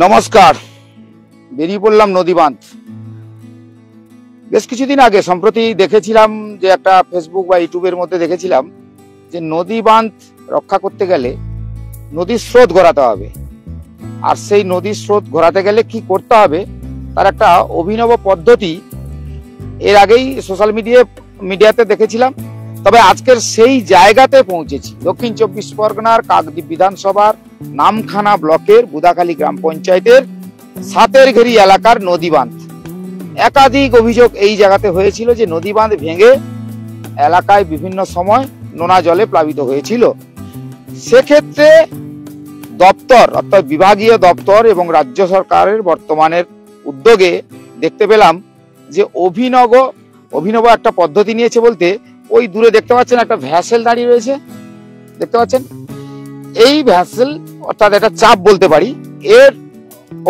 নমস্কার। বেরিয়ে পড়লাম নদী বাঁধ। বেশ কিছুদিন আগে সম্প্রতি দেখেছিলাম যে একটা ফেসবুক বা ইউটিউবের মধ্যে দেখেছিলাম যে নদী বাঁধ রক্ষা করতে গেলে নদীর স্রোত ঘোরাতে হবে। আর সেই নদীর স্রোত ঘোরাতে গেলে কি করতে হবে তার একটা অভিনব পদ্ধতি এর আগেই সোশ্যাল মিডিয়াতে দেখেছিলাম। তবে আজকের সেই জায়গাতে পৌঁছেছি। দক্ষিণ চব্বিশ পরগনার কাকদ্বীপ বিধানসভার নামখানা ব্লকের বুদাখালী গ্রাম পঞ্চায়েতের সাতেরঘেরি এলাকার নদী বাঁধ। একাধিক অভিযোগ এই জায়গাতে হয়েছিল যে নদী বাঁধ ভেঙে এলাকায় বিভিন্ন সময় নোনা জলে প্লাবিত হয়েছিল। সেক্ষেত্রে দপ্তর অর্থাৎ বিভাগীয় দপ্তর এবং রাজ্য সরকারের বর্তমানের উদ্যোগে দেখতে পেলাম যে অভিনব একটা পদ্ধতি নিয়েছে। বলতে ওই দূরে দেখতে পাচ্ছেন একটা ভ্যাসেল দাঁড়িয়ে রয়েছে, দেখতে পাচ্ছেন। এই ভ্যাসেল অর্থাৎ একটা চাপ বলতে পারি, এর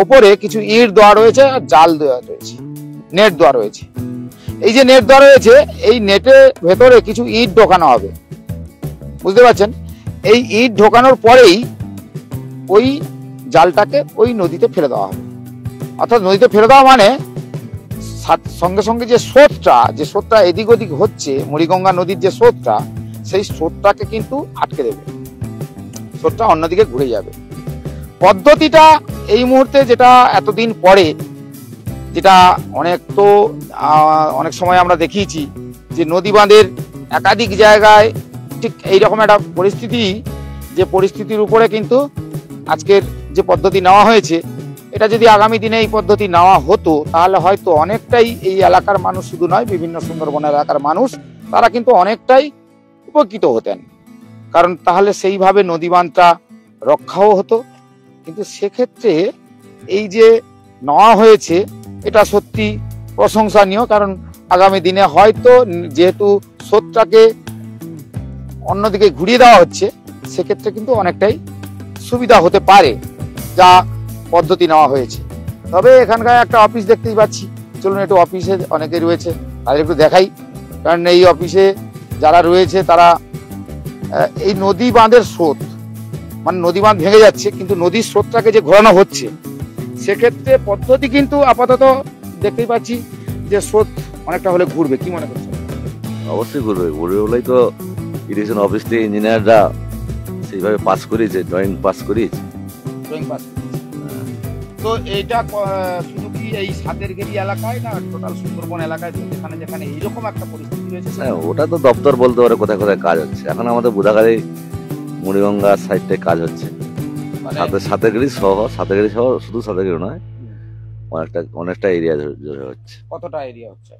ওপরে কিছু ইট দেওয়া রয়েছে আর জাল দেওয়া রয়েছে, নেট দেওয়া রয়েছে। এই যে নেট দেওয়া রয়েছে, এই নেটের ভেতরে কিছু ইট ঢোকানো হবে, বুঝতে পারছেন। এই ইট ঢোকানোর পরেই ওই জালটাকে ওই নদীতে ফেলে দেওয়া হবে। অর্থাৎ নদীতে ফেলে দেওয়া মানে সঙ্গে সঙ্গে যে স্রোতটা এদিক ওদিক হচ্ছে, মুড়িগঙ্গা নদীর যে স্রোতটা, সেই স্রোতটাকে কিন্তু আটকে দেবে, স্রোতটা অন্যদিকে ঘুরে যাবে। পদ্ধতিটা এই মুহূর্তে যেটা এতদিন পরে, যেটা অনেক সময় আমরা দেখিয়েছি যে নদী বাঁধের একাধিক জায়গায় ঠিক এইরকম একটা পরিস্থিতির উপরে কিন্তু আজকের যে পদ্ধতি নেওয়া হয়েছে, এটা যদি আগামী দিনে এই পদ্ধতি নেওয়া হতো তাহলে হয়তো অনেকটাই এই এলাকার মানুষ, শুধু নয় বিভিন্ন সুন্দরবন এলাকার মানুষ, তারা কিন্তু অনেকটাই উপকৃত হতেন। কারণ তাহলে সেইভাবে নদী বাঁধটা রক্ষাও হতো। কিন্তু সেক্ষেত্রে এই যে নেওয়া হয়েছে এটা সত্যি প্রশংসনীয়। কারণ আগামী দিনে হয়তো যেহেতু স্রোতটাকে অন্যদিকে ঘুরিয়ে দেওয়া হচ্ছে, সেক্ষেত্রে কিন্তু অনেকটাই সুবিধা হতে পারে যা পদ্ধতি নেওয়া হয়েছে। তবে এখানকার একটা অফিস দেখতেই পাচ্ছি, চলুন একটু অফিসে অনেকে রয়েছে তাদের একটু দেখাই। কারণ এই অফিসে যারা রয়েছে তারা এই নদী বাঁধের স্রোত, মানে নদী বাঁধ ভেঙে যাচ্ছে কিন্তু নদীর স্রোতটাকে যে ঘোরানো হচ্ছে, সেক্ষেত্রে পদ্ধতি কিন্তু আপাতত দেখতেই পাচ্ছি যে স্রোত অনেকটা হলে ঘুরবে। কি মনে করছেন? অবশ্যই ঘুরবে বলেই তো ইরিগেশন অফিস থেকে ইঞ্জিনিয়াররা সেইভাবে পাস করিয়েছে, ড্রয়িং পাস করিয়েছে। তো এইটা শুধু কি এই সাতেরঘেরি এলাকায় না টোটাল সুন্দরবন এলাকায় যেখানে যেখানে এইরকম একটা পরিস্থিতি রয়েছে? হ্যাঁ, ওটা তো দপ্তর বলতে পারে কোথায় কোথায় কাজ হচ্ছে। এখন আমাদের বুদাখালী মুড়িগঙ্গার সাইডটায় কাজ হচ্ছে, সাতেরঘেরি সহ শুধু সাতেরঘেরি নয়, অনেকটা এরিয়া জুড়ে হচ্ছে। কতটা এরিয়া হচ্ছে?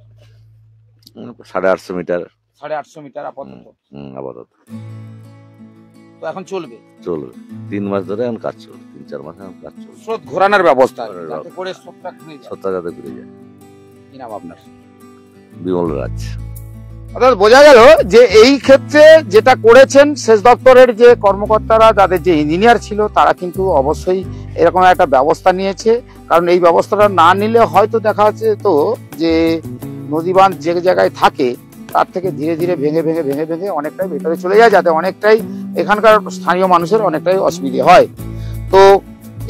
850 মিটার। 850 মিটার আপাতত। তো এখন চলবে 3 মাস ধরে এখন কাজ চলবে, 3-4 মাস এখন কাজ চলবে। স্রোত ঘোরানোর ব্যবস্থা যাতে করে স্রোতটা ঘুরে যায়। কি নাম আপনার? বিমল রাজ। অর্থাৎ বোঝা গেল যে এই ক্ষেত্রে যেটা করেছেন সেচ দপ্তরের যে কর্মকর্তারা, যাদের যে ইঞ্জিনিয়ার ছিল, তারা কিন্তু অবশ্যই এরকম একটা ব্যবস্থা নিয়েছে। কারণ এই ব্যবস্থাটা না নিলে হয়তো দেখা যাচ্ছে তো যে নদী বাঁধ যে জায়গায় থাকে তার থেকে ধীরে ধীরে ভেঙে অনেকটাই ভেতরে চলে যায়, যাতে অনেকটাই এখানকার স্থানীয় মানুষের অনেকটাই অসুবিধে হয়। তো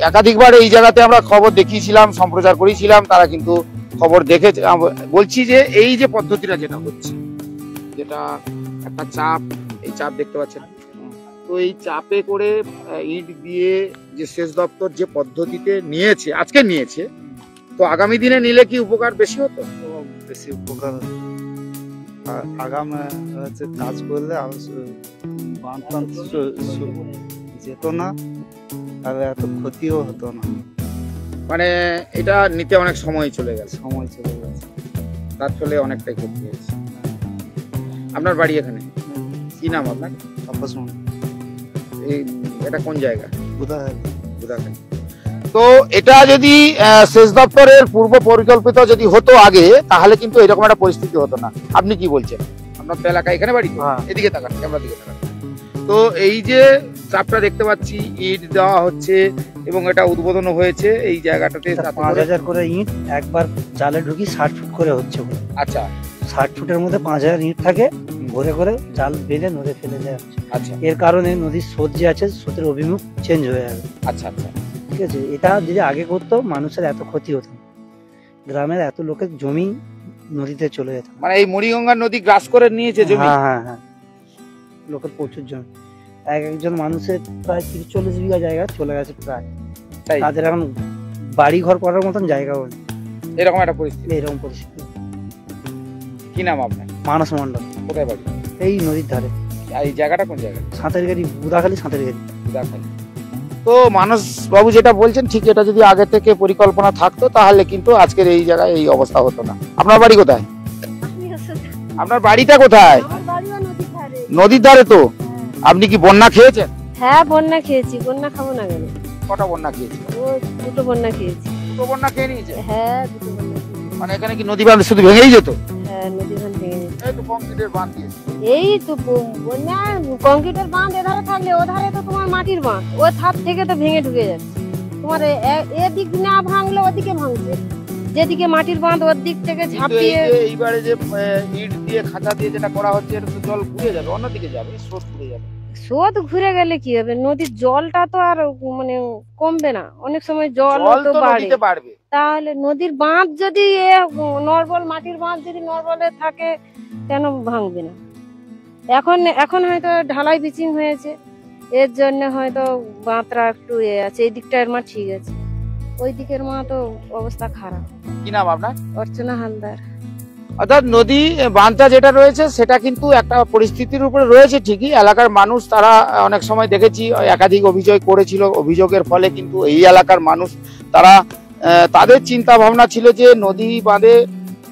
একাধিকবার এই জায়গাতে আমরা খবর দেখিয়েছিলাম, সম্প্রচার করেছিলাম, তারা কিন্তু খবর দেখেছে। বলছি যে এই যে পদ্ধতিটা যেটা হচ্ছে, যেটা একটা চাপ, এই চাপ দেখতে পাচ্ছেন, তো এই চাপে করে ইট দিয়ে যে সেচ দপ্তর যে পদ্ধতিতে আজকে নিয়েছে, তো আগামী দিনে নিলে কি উপকার বেশি হতো? বেশি উপকার আগামী কাজ করলে বাঁধ যেত না, আর এত ক্ষতিও হতো না। মানে এটা নিতে অনেক সময় চলে গেছে, তার ফলে অনেকটাই ক্ষতি হয়েছে। আপনার বাড়ি এখানে? কি নাম আপনার? এটা কোন জায়গা? বুদাখালী। তো এটা যদি সেচ দপ্তরের পূর্ব পরিকল্পিত যদি হতো আগে, তাহলে কিন্তু এরকম একটা পরিস্থিতি হতো না। আপনি কি বলছেন? আপনার তো এলাকা এখানে বাড়ি? এদিকে তাকান, ক্যামেরার দিকে তাকান। তো এই যে চাপটা দেখতে পাচ্ছি, ইট দেওয়া হচ্ছে এবং এটা উদ্বোধন হয়েছে এই জায়গাটাতে। 5000 করে ইট একবার জালে ঢুকি 60 ফুট করে হচ্ছে। আচ্ছা, 60 ফুটের মধ্যে 5000 ইট থাকে, ভরে করে জাল বেঁধে নদী ফেলে দেওয়া হচ্ছে। আচ্ছা, এর কারণে নদীর স্রোত যে আছে, স্রোতের অভিমুখ চেঞ্জ হয়ে যাবে। আচ্ছা। ঠিক আছে, এটা যদি আগে করতো মানুষের এত ক্ষতি হতো না। গ্রামের এত লোকের জমি নদীতে চলে যেত। মানে এই মুড়িগঙ্গা নদী গ্রাস করে নিয়েছে জমি। হ্যাঁ, লোকের প্রচুর জমি, একজন মানুষের প্রায় 30-40 বিঘা জায়গা চলে গেছে প্রায়। তাদের এখন বাড়ি ঘর করার মতন জায়গাও নেই। এরকম একটা পরিস্থিতি। এরকম পরিস্থিতি। কি নাম আপনার? মানস মন্ডল। কোথায় বাড়ি? এই নদীর ধারে। এই জায়গাটা কোন জায়গা? সাঁতারগাড়ি, বুদাখালী সাঁতারগাড়ি। তো মানস বাবু যেটা বলছেন ঠিক, এটা যদি আগে থেকে পরিকল্পনা থাকতো তাহলে কিন্তু আজকের এই জায়গায় এই অবস্থা হতো না। আপনার বাড়ি কোথায়? আপনার বাড়িটা কোথায়? নদীর ধারে। তো আপনি কি বন্যা খেয়েছেন? হ্যাঁ, বন্যা খেয়েছি। বন্যা খাবো না কেন? কটা বন্যা খেয়েছি? দুটো বন্যা খেয়েছি। দুটো বন্যা খেয়ে নিয়েছে? হ্যাঁ, দুটো বন্যা। মানে এখানে কি নদী বাঁধ শুধু ভেঙেই যেত? হ্যাঁ, নদী বাঁধ ভেঙে যেত। এই তো কংক্রিটের বাঁধ দিয়েছে। এই তো বন্যা, কংক্রিটের বাঁধ এধারে থাকলে ওধারে তো তোমার মাটির বাঁধ, ওই ছাদ থেকে তো ভেঙে ঢুকে যাচ্ছে। তোমার এদিক না ভাঙলে ওদিকে ভাঙছে, যেদিকে মাটির বাঁধ ওর দিক থেকে ঝাঁপিয়ে। এইবারে যে ইট দিয়ে খাঁচা দিয়ে যেটা করা হচ্ছে, এটা তো জল ঘুরে যাবে, অন্যদিকে যাবে, স্রোত ঘুরে যাবে। স্রোত ঘুরে গেলে কি হবে? নদীর জলটা তো আর মানে কমবে না, অনেক সময় জল তো বাড়বে। তাহলে নদীর বাঁধ যদি নর্বল, মাটির বাঁধ যদি নর্বলে থাকে কেন ভাঙবে না? এখন হয়তো ঢালাই পিচিং হয়েছে, এর জন্য হয়তো বাঁধটা একটু আছে। এই দিকটার মা ঠিক আছে, ওই দিকের মা তো অবস্থা খারাপ। কি নাম আপনার? অর্চনা হালদার। অর্থাৎ নদী বাঁধটা যেটা রয়েছে সেটা কিন্তু একটা পরিস্থিতির উপরে রয়েছে ঠিকই। এলাকার মানুষ তারা অনেক সময় দেখেছি একাধিক অভিযোগ করেছিল, অভিযোগের ফলে কিন্তু এই এলাকার মানুষ তারা তাদের চিন্তা ভাবনা ছিল যে নদী বাঁধে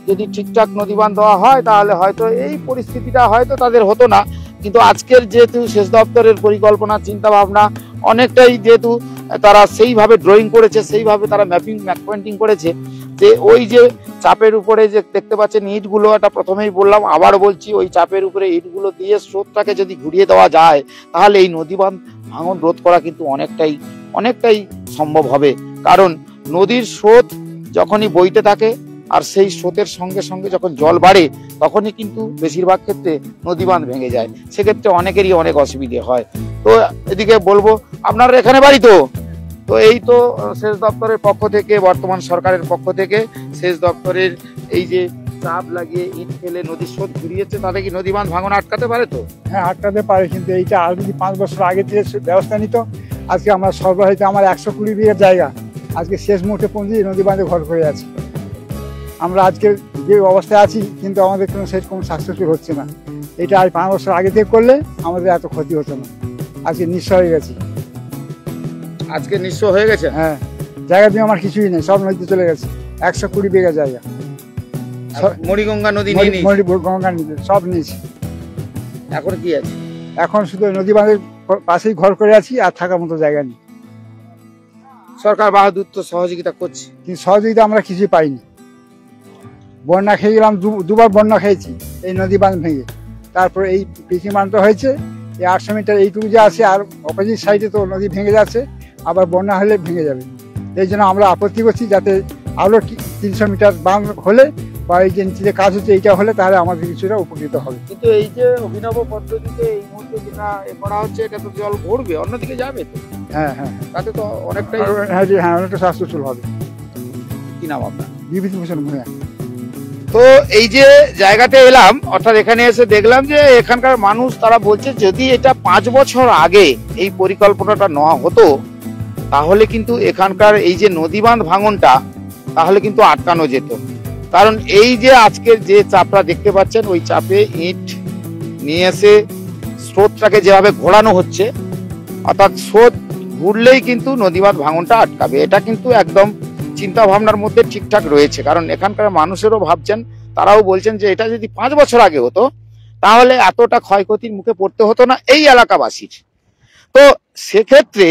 যদি ঠিকঠাক নদী বাঁধ দেওয়া হয় তাহলে হয়তো এই পরিস্থিতিটা হয়তো তাদের হতো না। কিন্তু আজকের যেহেতু সেচ দপ্তরের পরিকল্পনা চিন্তা ভাবনা অনেকটাই, যেহেতু তারা সেইভাবে ড্রয়িং করেছে, সেইভাবে তারা ম্যাপিং পয়েন্টিং করেছে, যে ওই যে চাপের উপরে যে দেখতে পাচ্ছেন ইটগুলো, এটা প্রথমেই বললাম, আবার বলছি, ওই চাপের উপরে ইটগুলো দিয়ে স্রোতটাকে যদি ঘুরিয়ে দেওয়া যায় তাহলে এই নদী বাঁধ ভাঙন রোধ করা কিন্তু অনেকটাই সম্ভব হবে। কারণ নদীর স্রোত যখনই বইতে থাকে আর সেই স্রোতের সঙ্গে সঙ্গে যখন জল বাড়ে তখনই কিন্তু বেশিরভাগ ক্ষেত্রে নদী বাঁধ ভেঙে যায়, সেক্ষেত্রে অনেকেরই অনেক অসুবিধে হয়। তো এদিকে বলবো, আপনার এখানে বাড়ি তো এই তো সেচ দপ্তরের পক্ষ থেকে, বর্তমান সরকারের পক্ষ থেকে সেচ দপ্তরের এই যে চাপ লাগিয়ে ইট ফেলে নদীর স্রোত ঘুরিয়েছে, তাতে কি নদী বাঁধ ভাঙন আটকাতে পারে? তো হ্যাঁ, আটকাতে পারে, কিন্তু এইটা আর যদি 5 বছর আগে থেকে ব্যবস্থা নিত, আজকে আমরা সর্বহারিতে আমার 120 বিঘার জায়গা আজকে শেষ মুহূর্তে পৌঁছে নদী বাঁধে ঘর করে আছে। আমরা আজকে যে অবস্থায় আছি কিন্তু আমাদের কোনো সাকসেসফুল হচ্ছে না। এটা আর 5 বছর আগে থেকে করলে আমাদের এত ক্ষতি হতো না। আজকে নিঃস্ব হয়ে গেছি। আজকে নিঃস্ব হয়ে গেছে? হ্যাঁ, জায়গা দিয়ে আমার কিছুই নেই, সব নদীতে চলে গেছে। 120 বিঘা জায়গা মুড়িগঙ্গা নদী গঙ্গা নদী সব নিয়েছি। এখন কি আছে? এখন শুধু নদী বাঁধের পাশেই ঘর করে আছি, আর থাকার মতো জায়গা নেই। সরকার বাহাদুর তো সহযোগিতা করছে, কিন্তু সহযোগিতা আমরা কিছুই পাইনি। বন্যা খেয়ে গেলাম, দুবার বন্যা খেয়েছি এই নদী বাঁধ ভেঙে। তারপর এই পিচিং বাঁধটা হয়েছে, এই 800 মিটার এইটুকু যে আছে, আর অপোজিট সাইডে তো নদী ভেঙে যাচ্ছে, আবার বন্যা হলে ভেঙে যাবে। এই জন্য আমরা আপত্তি করছি, যাতে আরো 300 মিটার বাঁধ হলে বা এই যে নিচে কাজ হচ্ছে এইটা হলে তাহলে আমাদের কিছুটা উপকৃত হবে। কিন্তু এই যে অভিনব পদ্ধতিতে এই মুহূর্তে যেটা করা হচ্ছে, এটা তো জল ঘুরবে, অন্যদিকে যাবে তো। হ্যাঁ, তাতে তো অনেকটাই অনেকটা সাকসেসফুল হবে। কি নাম আপনার? বিভূতিভূষণ ভূঁইয়া। তো এই যে জায়গাতে এলাম, অর্থাৎ এখানে এসে দেখলাম যে এখানকার মানুষ তারা বলছে যদি এটা 5 বছর আগে এই পরিকল্পনাটা নেওয়া হতো তাহলে কিন্তু এখানকার এই যে নদী বাঁধ ভাঙনটা তাহলে কিন্তু আটকানো যেত। কারণ এই যে আজকের যে চাপটা দেখতে পাচ্ছেন, ওই চাপে ইট নিয়ে এসে স্রোতটাকে যেভাবে ঘোরানো হচ্ছে, অর্থাৎ স্রোত ঘুরলেই কিন্তু নদী বাঁধ ভাঙনটা আটকাবে। এটা কিন্তু একদম চিন্তা ভাবনার মধ্যে ঠিকঠাক রয়েছে। কারণ এখানকার মানুষেরও ভাবছেন, তারাও বলছেন যে এটা যদি 5 বছর আগে হতো তাহলে এতটা ক্ষয়ক্ষতির মুখে পড়তে হতো না এই এলাকাবাসীর। তো সেক্ষেত্রে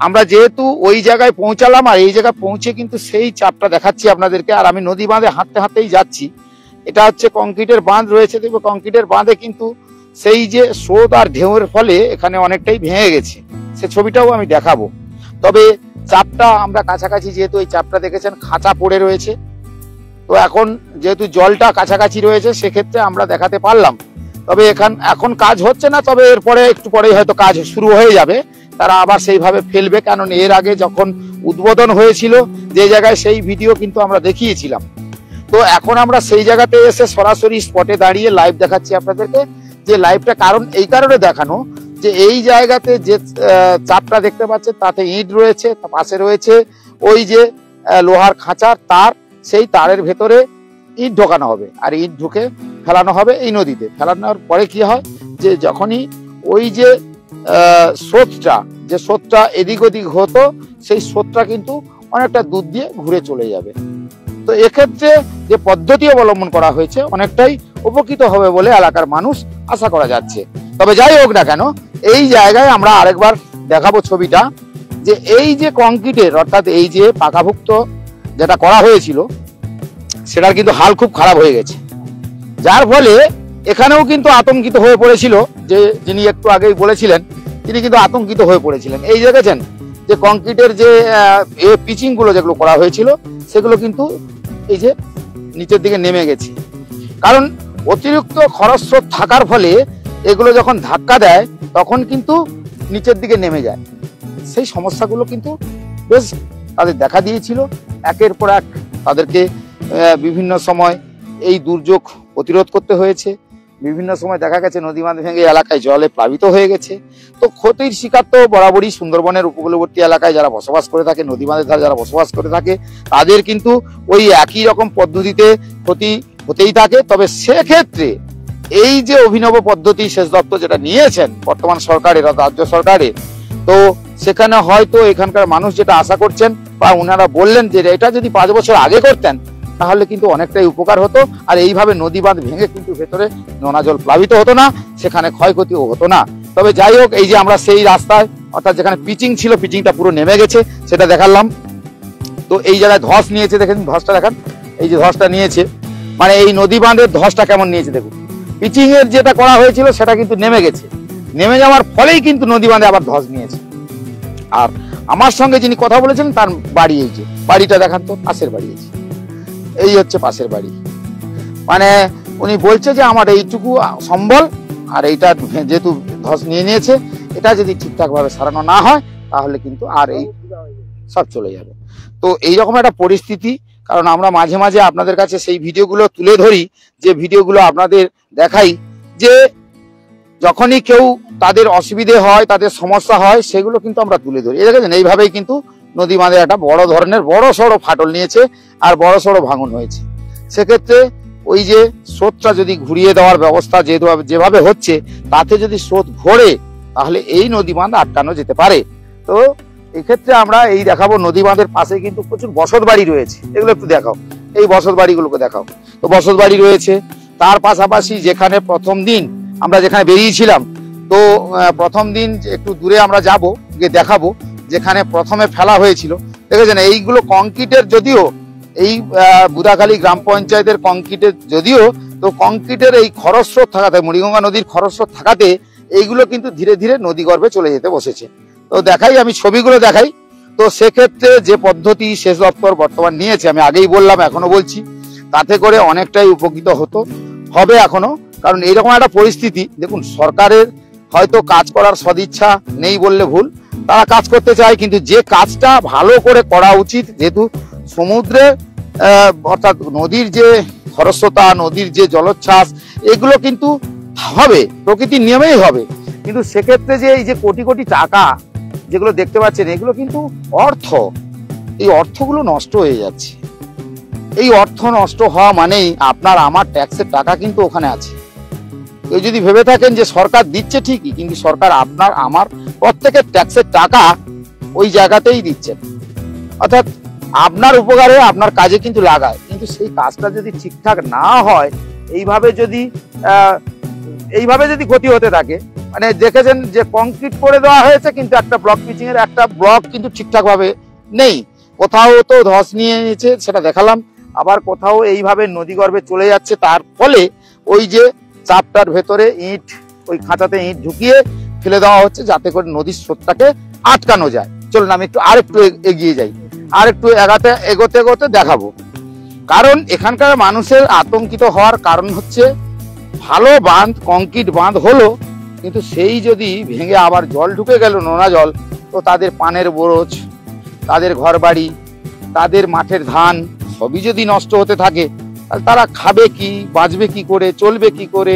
আমরা যেহেতু ওই জায়গায় পৌঁছালাম, আর এই জায়গায় পৌঁছে কিন্তু সেই চাপটা দেখাচ্ছি আপনাদেরকে। আর আমি নদী বাঁধে হাঁটতেই যাচ্ছি। এটা হচ্ছে কংক্রিটের বাঁধ রয়েছে, দেখবো কংক্রিটের বাঁধে কিন্তু সেই যে স্রোত আর ঢেউয়ের ফলে এখানে অনেকটাই ভেঙে গেছে, সে ছবিটাও আমি দেখাবো। তবে চাপটা আমরা কাছাকাছি, যেহেতু এই চাপটা দেখেছেন খাঁচা পড়ে রয়েছে, তো এখন যেহেতু জলটা কাছাকাছি রয়েছে সেক্ষেত্রে আমরা দেখাতে পারলাম। তবে এখন কাজ হচ্ছে না, তবে এরপরে একটু পরেই হয়তো কাজ শুরু হয়ে যাবে। তারা আবার সেইভাবে ফেলবে, কারণ এর আগে যখন উদ্বোধন হয়েছিল যে জায়গায়, সেই ভিডিও কিন্তু আমরা দেখিয়েছিলাম। তো এখন আমরা সেই জায়গাতে এসে সরাসরি স্পটে দাঁড়িয়ে লাইভ দেখাচ্ছি আপনাদেরকে। যে লাইভটা কারণ এই কারণে দেখানো যে এই জায়গাতে যে চাপটা দেখতে পাচ্ছেন তাতে ইট রয়েছে, তার পাশে রয়েছে ওই যে লোহার খাঁচার তার, সেই তারের ভেতরে ইট ঢোকানো হবে, আর ইট ঢুকে ফেলানো হবে এই নদীতে। ফেলানোর পরে কি হয় যে যখনই ওই যে স্রোতটা এদিক ওদিক হতো, সেই স্রোতটা কিন্তু অনেকটা দূর দিয়ে ঘুরে চলে যাবে। তো এক্ষেত্রে যে পদ্ধতি অবলম্বন করা হয়েছে অনেকটাই উপকৃত হবে বলে এলাকার মানুষ আশা করা যাচ্ছে। তবে যাই হোক না কেন, এই জায়গায় আমরা আরেকবার দেখাবো ছবিটা, যে এই যে কংক্রিটের অর্থাৎ এই যে পাকাভুক্ত যেটা করা হয়েছিল সেটার কিন্তু হাল খুব খারাপ হয়ে গেছে, যার ফলে এখানেও কিন্তু আতঙ্কিত হয়ে পড়েছিল। যে যিনি একটু আগেই বলেছিলেন তিনি কিন্তু আতঙ্কিত হয়ে পড়েছিলেন। এই দেখেছেন যে কংক্রিটের যে পিচিং গুলো যেগুলো করা হয়েছিল সেগুলো কিন্তু এই যে নিচের দিকে নেমে গেছে, কারণ অতিরিক্ত খরস্রোত থাকার ফলে এগুলো যখন ধাক্কা দেয় তখন কিন্তু নিচের দিকে নেমে যায়। সেই সমস্যাগুলো কিন্তু বেশ তাদের দেখা দিয়েছিল। একের পর এক তাদেরকে বিভিন্ন সময় এই দুর্যোগ প্রতিরোধ করতে হয়েছে। বিভিন্ন সময় দেখা গেছে নদী বাঁধ ভেঙে এলাকায় জলে প্লাবিত হয়ে গেছে। তো ক্ষতির শিকার তো বরাবরই সুন্দরবনের উপকূলবর্তী এলাকায় যারা বসবাস করে থাকে, নদী বাঁধের ধারে যারা বসবাস করে থাকে, তাদের কিন্তু ওই একই রকম পদ্ধতিতে ক্ষতি হতেই থাকে। তবে সেক্ষেত্রে এই যে অভিনব পদ্ধতি সেচ দপ্তর যেটা নিয়েছেন বর্তমান সরকারের, রাজ্য সরকারের, তো সেখানে হয়তো এখানকার মানুষ যেটা আশা করছেন বা ওনারা বললেন যে এটা যদি 5 বছর আগে করতেন তাহলে কিন্তু অনেকটাই উপকার হতো, আর এইভাবে নদী বাঁধ ভেঙে কিন্তু ভেতরে নোনা জল প্লাবিত হতো না, সেখানে ক্ষয়ক্ষতিও হতো না। তবে যাই হোক, এই যে আমরা সেই রাস্তায় অর্থাৎ যেখানে পিচিং ছিল, পিচিংটা পুরো নেমে গেছে সেটা দেখালাম। তো এই জায়গায় ধস নিয়েছে, দেখেন ধসটা দেখান, এই যে ধসটা নিয়েছে, মানে এই নদী বাঁধের ধসটা কেমন নিয়েছে দেখুন। পিচিং এর যেটা করা হয়েছিল সেটা কিন্তু নেমে গেছে, নেমে যাওয়ার ফলেই কিন্তু নদী বাঁধে আবার ধস নিয়েছে। আর আমার সঙ্গে যিনি কথা বলেছেন তার বাড়ি এই যে, বাড়িটা দেখান তো, পাশের বাড়ি, এই হচ্ছে পাশের বাড়ি। মানে উনি বলছে যে আমার এইটুকু সম্বল, আর এইটা যেহেতু ধস নিয়ে নিয়েছে, এটা যদি ঠিকঠাক ভাবে সারানো না হয় তাহলে কিন্তু আর এই সব চলে যাবে। তো এইরকম একটা পরিস্থিতি, কারণ আমরা মাঝে মাঝে আপনাদের কাছে সেই ভিডিওগুলো তুলে ধরি, যে ভিডিওগুলো আপনাদের দেখাই, যে যখনই কেউ তাদের অসুবিধে হয়, তাদের সমস্যা হয়, সেগুলো কিন্তু আমরা তুলে ধরি। দেখেছেন এইভাবেই কিন্তু নদী বাঁধে একটা বড় ধরনের বড় সড়ো ফাটল নিয়েছে আর বড় সড়ো ভাঙন হয়েছে। সেক্ষেত্রে ওই যে স্রোতটা যদি ঘুরিয়ে দেওয়ার ব্যবস্থা যেভাবে হচ্ছে, তাতে যদি স্রোত ঘোরে তাহলে এই নদী বাঁধ আটকানো যেতে পারে। তো এক্ষেত্রে আমরা এই দেখাবো নদী বাঁধের পাশে কিন্তু প্রচুর বসত বাড়ি রয়েছে, এগুলো একটু দেখাও, এই বসত বাড়িগুলোকে দেখাও। তো বসত বাড়ি রয়েছে, তার পাশাপাশি যেখানে প্রথম দিন আমরা যেখানে বেরিয়েছিলাম, তো প্রথম দিন একটু দূরে আমরা যাব, গিয়ে দেখাবো যেখানে প্রথমে ফেলা হয়েছিল। দেখেছেন এইগুলো কংক্রিটের, যদিও এই বুদাখালী গ্রাম পঞ্চায়েতের কংক্রিটের, যদিও তো কংক্রিটের এই খরস্রোত থাকাতে, মুড়িগঙ্গা নদীর খরস্রোত থাকাতে এইগুলো কিন্তু ধীরে ধীরে নদী গর্ভে চলে যেতে বসেছে। তো দেখাই, আমি ছবিগুলো দেখাই। তো সেক্ষেত্রে যে পদ্ধতি সেচ দপ্তর বর্তমান নিয়েছে, আমি আগেই বললাম, এখনো বলছি, তাতে করে অনেকটাই উপকৃত হবে এখনো। কারণ এইরকম একটা পরিস্থিতি, দেখুন সরকারের হয়তো কাজ করার সদিচ্ছা নেই বললে ভুল, তারা কাজ করতে চায়, কিন্তু যে কাজটা ভালো করে করা উচিত, যেহেতু সমুদ্রে অর্থাৎ নদীর যে খরস্রোতা, নদীর যে জলোচ্ছ্বাস, এগুলো কিন্তু হবে, প্রকৃতির নিয়মেই হবে। কিন্তু সেক্ষেত্রে যে এই যে কোটি কোটি টাকা যেগুলো দেখতে পাচ্ছেন, এগুলো কিন্তু অর্থ, এই অর্থগুলো নষ্ট হয়ে যাচ্ছে। এই অর্থ নষ্ট হওয়া মানেই আপনার আমার ট্যাক্সের টাকা কিন্তু ওখানে আছে। কেউ যদি ভেবে থাকেন যে সরকার দিচ্ছে ঠিকই, কিন্তু সরকার আপনার আমার প্রত্যেকের ট্যাক্সের টাকা ওই জায়গাতেই দিচ্ছেন, অর্থাৎ আপনার উপকারে আপনার কাজে কিন্তু লাগায়। কিন্তু সেই কাজটা যদি ঠিকঠাক না হয়, এইভাবে যদি ক্ষতি হতে থাকে, মানে দেখেছেন যে কংক্রিট করে দেওয়া হয়েছে কিন্তু একটা ব্লক পিচিং এর একটা ব্লক কিন্তু ঠিকঠাক ভাবে নেই, কোথাও তো ধস নিয়ে নিয়েছে সেটা দেখালাম, আবার কোথাও এইভাবে নদী গর্ভে চলে যাচ্ছে। তার ফলে ওই যে চাপটার ভেতরে ইট, ওই খাঁচাতে ইট ঢুকিয়ে ফেলে দেওয়া হচ্ছে, যাতে করে নদীর স্রোতটাকে আটকানো যায়। চলুন আমি আরেকটু এগিয়ে যাই, আরেকটু এগোতে দেখাবো। কারণ এখানকার মানুষের আতঙ্কিত হওয়ার কারণ হচ্ছে, ভালো বাঁধ, কংক্রিট বাঁধ হলো, কিন্তু সেই যদি ভেঙে আবার জল ঢুকে গেল, নোনা জল, তো তাদের পানের বরজ, তাদের ঘরবাড়ি, তাদের মাঠের ধান সবই যদি নষ্ট হতে থাকে, তাহলে তারা খাবে কি, বাঁচবে কি করে, চলবে কি করে,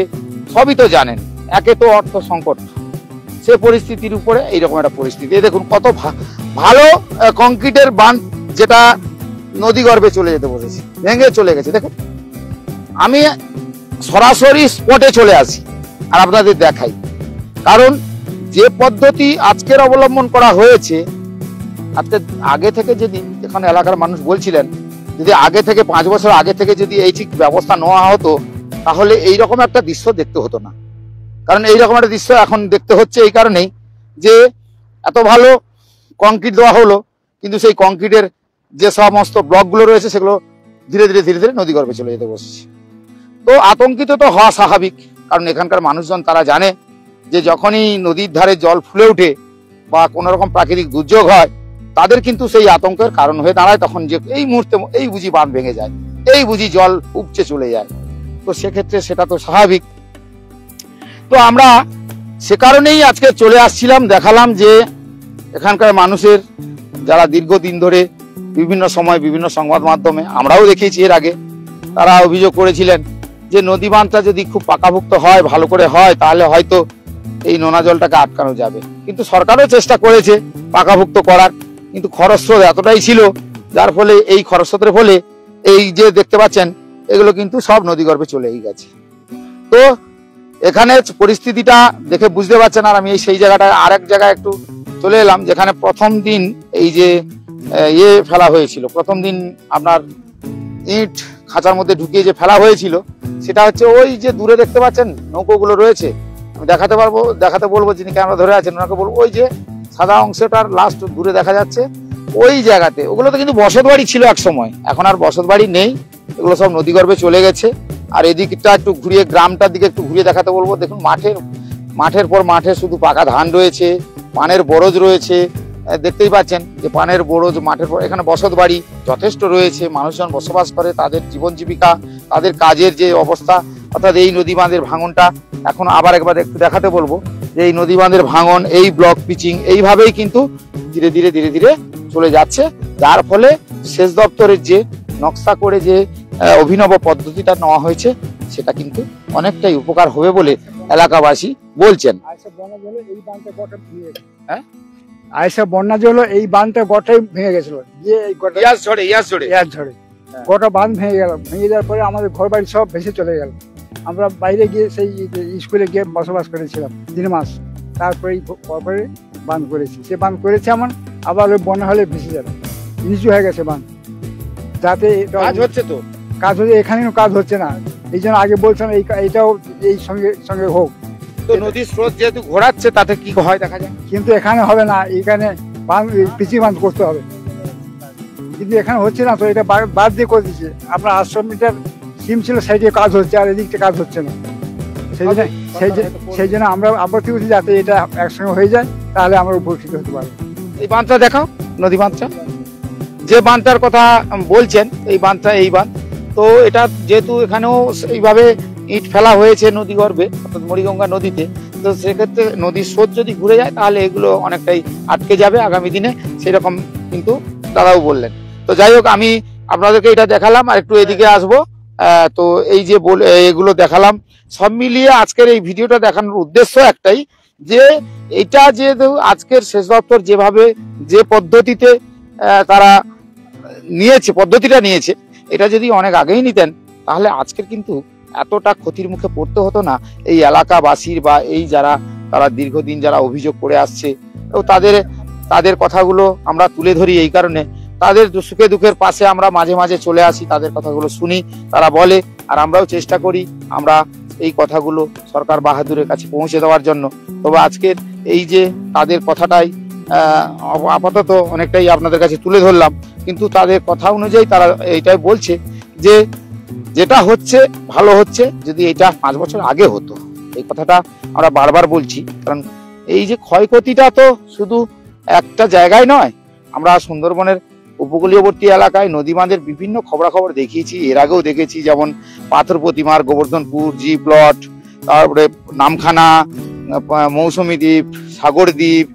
সবই তো জানেন। একে তো অর্থ সংকট, সে পরিস্থিতির উপরে এইরকম একটা পরিস্থিতি। দেখুন কত ভালো কংক্রিটের বাঁধ যেটা নদী গর্ভে চলে যেতে বসেছে, ভেঙে চলে গেছে। দেখুন আমি সরাসরি স্পটে চলে আসি আর আপনাদের দেখাই, কারণ যে পদ্ধতি আজকের অবলম্বন করা হয়েছে, আজকে আগে থেকে যদি এখানে এলাকার মানুষ বলছিলেন যদি আগে থেকে 5 বছর আগে থেকে যদি এই ঠিক ব্যবস্থা নেওয়া হতো, তাহলে এইরকম একটা দৃশ্য দেখতে হতো না। কারণ এইরকম একটা দৃশ্য এখন দেখতে হচ্ছে এই কারণেই যে এত ভালো কংক্রিট দেওয়া হলো, কিন্তু সেই কংক্রিটের যে সমস্ত ব্লকগুলো রয়েছে সেগুলো ধীরে ধীরে ধীরে ধীরে নদী গর্ভে চলে যেতে বসছে। তো আতঙ্কিত তো হওয়া স্বাভাবিক, কারণ এখানকার মানুষজন তারা জানে যে যখনই নদীর ধারে জল ফুলে ওঠে বা কোনো রকম প্রাকৃতিক দুর্যোগ হয়, তাদের কিন্তু সেই আতঙ্কের কারণ হয়ে দাঁড়ায় তখন যে এই মুহূর্তে এই বুঝি বাঁধ ভেঙে যায়, এই বুঝি জল উপচে চলে যায়। তো সেক্ষেত্রে সেটা তো স্বাভাবিক। তো আমরা সে কারণেই আজকে চলে আসছিলাম, দেখালাম যে এখানকার মানুষের যারা দীর্ঘদিন ধরে বিভিন্ন সময় বিভিন্ন সংবাদ মাধ্যমে আমরাও দেখেছি এর আগে, তারা অভিযোগ করেছিলেন যে নদী বাঁধটা যদি খুব পাকাভুক্ত হয়, ভালো করে হয়, তাহলে হয়তো এই নোনা জলটাকে আটকানো যাবে। কিন্তু সরকারও চেষ্টা করেছে পাকাভুক্ত করার, কিন্তু খরস্রোত এতটাই ছিল যার ফলে এই খরস্রোতের ফলে এই যে দেখতে পাচ্ছেন এগুলো কিন্তু সব নদীগর্ভে চলেই গেছে। তো এখানে পরিস্থিতিটা দেখে বুঝতে পারছেন। আর আমি সেই জায়গাটায় আরেক জায়গায় একটু চলে এলাম, যেখানে প্রথম দিন এই যে ফেলা হয়েছিল, প্রথম দিন আপনার ইট খাঁচার মধ্যে ঢুকিয়ে যে ফেলা হয়েছিল, সেটা হচ্ছে ওই যে দূরে দেখতে পাচ্ছেন নৌকোগুলো রয়েছে, আমি দেখাতে বলবো যিনি ক্যামেরা ধরে আছেন ওনাকে বলবো, ওই যে সাদা অংশটার লাস্ট দূরে দেখা যাচ্ছে ওই জায়গাতে, ওগুলোতে কিন্তু বসত বাড়ি ছিল এক সময়, এখন আর বসত বাড়ি নেই, এগুলো সব নদীগর্ভে চলে গেছে। আর এদিকটা একটু ঘুরিয়ে, গ্রামটার দিকে একটু ঘুরিয়ে দেখাতে বলবো। দেখুন মাঠের পর মাঠে শুধু পাকা ধান রয়েছে, পানের বরজ রয়েছে, দেখতেই পাচ্ছেন যে পানের বরজ, মাঠের পর এখানে বসত বাড়ি যথেষ্ট রয়েছে, মানুষজন বসবাস করে, তাদের জীবন জীবিকা, তাদের কাজের যে অবস্থা, অর্থাৎ এই নদী বাঁধের ভাঙনটা এখন আবার একবার একটু দেখাতে বলবো যে এই নদী বাঁধের ভাঙন, এই ব্লক পিচিং এইভাবেই কিন্তু ধীরে ধীরে ধীরে ধীরে চলে যাচ্ছে, যার ফলে সেচ দপ্তরের যে নকশা করে যে অভিনব পদ্ধতিটা নেওয়া হয়েছে সেটা কিন্তু অনেকটাই উপকার হবে বলে এলাকাবাসী বলছেন। আয়সা বন্যা জল এই বাঁধটা গোটাই ভেঙে গেছিল, ইয়াস ঝড়ে গোটা বাঁধ ভেঙে গেল। ভেঙে যাওয়ার পরে আমাদের ঘর বাড়ি সব ভেসে চলে গেল। আমরা বাইরে গিয়ে সেই স্কুলে গিয়ে বসবাস করেছিলাম 3 মাস, তারপরে পরে বাঁধ করেছি। সে বাঁধ করেছে এমন, আবার ওই বন্যা হলে ভেসে যাবে, নিচু হয়ে গেছে বাঁধ। যাতে কাজ হচ্ছে, তো কাজ হচ্ছে, এখানেও কাজ হচ্ছে না, এই জন্য আগে বলছিলাম এইটাও এই সঙ্গে হোক। তো নদীর স্রোত যেহেতু ঘোরাচ্ছে তাতে কি হয় দেখা যায়, কিন্তু এখানে হবে না, এখানে পিচি বাঁধ করতে হবে, কিন্তু এখানে হচ্ছে না। তো এটা বাদ দিয়ে করে দিচ্ছে। আপনার 800 মিটার সিম ছিল, সাইডে কাজ হচ্ছে, আর এদিকটা কাজ হচ্ছে না। সেই জন্য আমরা আপত্তি করছি যাতে এটা একসঙ্গে হয়ে যায়, তাহলে আমরা উপকৃত হতে পারবো। এই বাঁধটা দেখাও, নদী বাঁধটা, যে বাঁধটার কথা বলছেন এই বাঁধটা, এই বাঁধ। তো এটা যেহেতু এখানেও এইভাবে ইট ফেলা হয়েছে নদী গর্ভে, অর্থাৎ মুড়িগঙ্গা নদীতে, তো সেক্ষেত্রে নদীর স্রোত যদি ঘুরে যায় তাহলে এগুলো অনেকটাই আটকে যাবে আগামী দিনে, সেরকম কিন্তু দাদাও বললেন। তো যাই হোক, আমি আপনাদেরকে এটা দেখালাম, আর একটু এদিকে আসবো। তো এই যে এগুলো দেখালাম, সব মিলিয়ে আজকের এই ভিডিওটা দেখানোর উদ্দেশ্য একটাই, যে এটা যেহেতু আজকের সেচ দপ্তর যেভাবে যে পদ্ধতিতে তারা পদ্ধতিটা নিয়েছে, এটা যদি অনেক আগেই নিতেন তাহলে আজকের কিন্তু এতটা ক্ষতির মুখে পড়তে হতো না এই এলাকাবাসীর, বা এই তারা দীর্ঘদিন যারা অভিযোগ করে আসছে। তো তাদের কথাগুলো আমরা তুলে ধরি এই কারণে, তাদের সুখে দুঃখের পাশে আমরা মাঝে মাঝে চলে আসি, তাদের কথাগুলো শুনি, তারা বলে, আর আমরাও চেষ্টা করি আমরা এই কথাগুলো সরকার বাহাদুরের কাছে পৌঁছে দেওয়ার জন্য। তবে আজকের এই যে তাদের কথাটাই আপাতত অনেকটাই আপনাদের কাছে তুলে ধরলাম, কিন্তু তাদের কথা অনুযায়ী তারা এইটাই বলছে যে যেটা হচ্ছে ভালো হচ্ছে, যদি এটা 5 বছর আগে হতো। এই কথাটা আমরা বারবার বলছি, কারণ এই যে ক্ষয়ক্ষতিটা তো শুধু একটা জায়গায় নয়, আমরা সুন্দরবনের উপকূলীয়বর্তী এলাকায় নদী বাঁধের বিভিন্ন খবরাখবর দেখিয়েছি, এর আগেও দেখেছি, যেমন পাথর প্রতিমার, গোবর্ধনপুর, জি প্লট, তারপরে নামখানা, মৌসুমী দ্বীপ, সাগর দ্বীপ,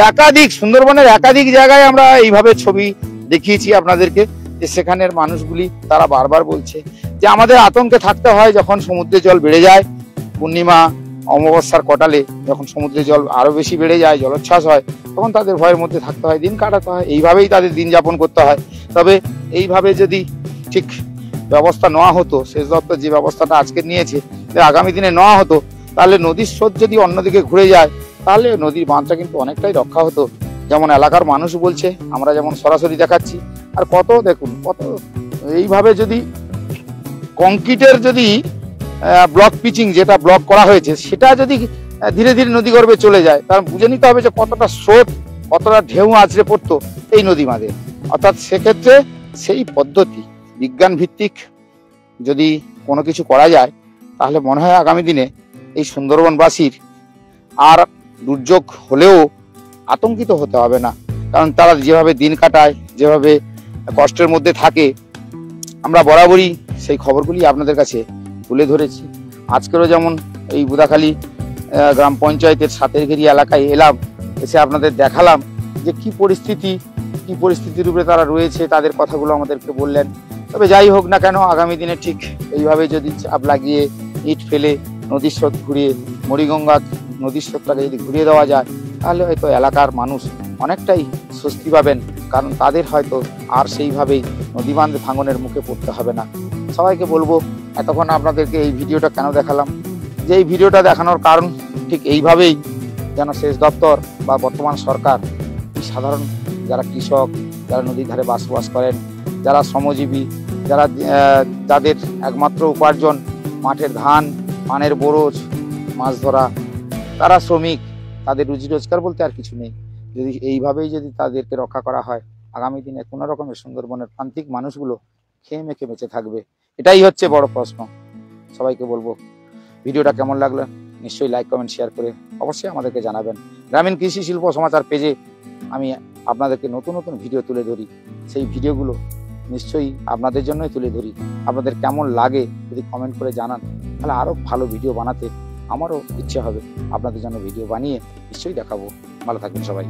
একাধিক সুন্দরবনের একাধিক জায়গায় আমরা এইভাবে ছবি দেখিয়েছি আপনাদেরকে, যে সেখানের মানুষগুলি তারা বারবার বলছে যে আমাদের আতঙ্কে থাকতে হয় যখন সমুদ্রের জল বেড়ে যায়, পূর্ণিমা অমাবস্যার কটালে যখন সমুদ্রের জল আরো বেশি বেড়ে যায়, জলোচ্ছ্বাস হয়, তখন তাদের ভয়ের মধ্যে থাকতে হয়, দিন কাটাতে হয়, এইভাবেই তাদের দিন যাপন করতে হয়। তবে এইভাবে যদি ঠিক ব্যবস্থা নেওয়া হতো, সেচ দপ্তর যে ব্যবস্থাটা আজকে নিয়েছে, আগামী দিনে নেওয়া হতো, তাহলে নদীর স্রোত যদি অন্যদিকে ঘুরে যায়, তাহলে নদীর বাঁধটা কিন্তু অনেকটাই রক্ষা হতো। যেমন এলাকার মানুষ বলছে, আমরা যেমন সরাসরি দেখাচ্ছি, আর কত দেখুন, কত এইভাবে যদি কংক্রিটের যদি ব্লক পিচিং যেটা ব্লক করা হয়েছে, সেটা যদি ধীরে ধীরে নদী গর্ভে চলে যায়, তার বুঝে নিতে হবে যে কতটা স্রোত, কতটা ঢেউ আছড়ে পড়তো এই নদী বাঁধে। অর্থাৎ সেক্ষেত্রে সেই পদ্ধতি বিজ্ঞান ভিত্তিক যদি কোনো কিছু করা যায়, তাহলে মনে হয় আগামী দিনে এই সুন্দরবনবাসীর আর দুর্যোগ হলেও আতঙ্কিত হতে হবে না। কারণ তারা যেভাবে দিন কাটায়, যেভাবে কষ্টের মধ্যে থাকে, আমরা বরাবরই সেই খবরগুলি আপনাদের কাছে তুলে ধরেছি। আজকেরও যেমন এই বুদাখালী গ্রাম পঞ্চায়েতের সাতেরঘেরি এলাকায় এলাম, এসে আপনাদের দেখালাম যে কি পরিস্থিতির উপরে তারা রয়েছে, তাদের কথাগুলো আমাদেরকে বললেন। তবে যাই হোক না কেন, আগামী দিনে ঠিক এইভাবে যদি চাপ লাগিয়ে ইট ফেলে নদীর স্রোত ঘুরিয়ে, মুড়িগঙ্গা নদীর স্রোতটাকে যদি ঘুরিয়ে দেওয়া যায়, তাহলে হয়তো এলাকার মানুষ অনেকটাই স্বস্তি পাবেন। কারণ তাদের হয়তো আর সেইভাবেই নদী বাঁধ ভাঙনের মুখে পড়তে হবে না। সবাইকে বলবো, এতক্ষণ আপনাদেরকে এই ভিডিওটা কেন দেখালাম, যে এই ভিডিওটা দেখানোর কারণ ঠিক এইভাবেই যেন সেচ দপ্তর বা বর্তমান সরকার সাধারণ যারা কৃষক, যারা নদীর ধারে বসবাস করেন, যারা শ্রমজীবী, যাদের একমাত্র উপার্জন মাঠের ধান, পানের বোরজ, মাছ ধরা, তারা শ্রমিক, তাদের রুজি রোজগার বলতে আর কিছু নেই। যদি এইভাবেই যদি তাদেরকে রক্ষা করা হয়, আগামী দিনে কোনো রকমের সুন্দরবনের প্রান্তিক মানুষগুলো খেয়ে মেখে বেঁচে থাকবে। এটাই হচ্ছে বড় প্রশ্ন। সবাইকে বলবো, ভিডিওটা কেমন লাগলো নিশ্চয়ই লাইক, কমেন্ট, শেয়ার করে অবশ্যই আমাদেরকে জানাবেন। গ্রামীণ কৃষি শিল্প সমাচার পেজে আমি আপনাদেরকে নতুন নতুন ভিডিও তুলে ধরি, সেই ভিডিওগুলো নিশ্চয়ই আপনাদের জন্যই তুলে ধরি। আপনাদের কেমন লাগে যদি কমেন্ট করে জানান, তাহলে আরও ভালো ভিডিও বানাতে আমারও ইচ্ছে হবে। আপনাদের জন্য ভিডিও বানিয়ে নিশ্চয়ই দেখাবো। ভালো থাকবেন সবাই।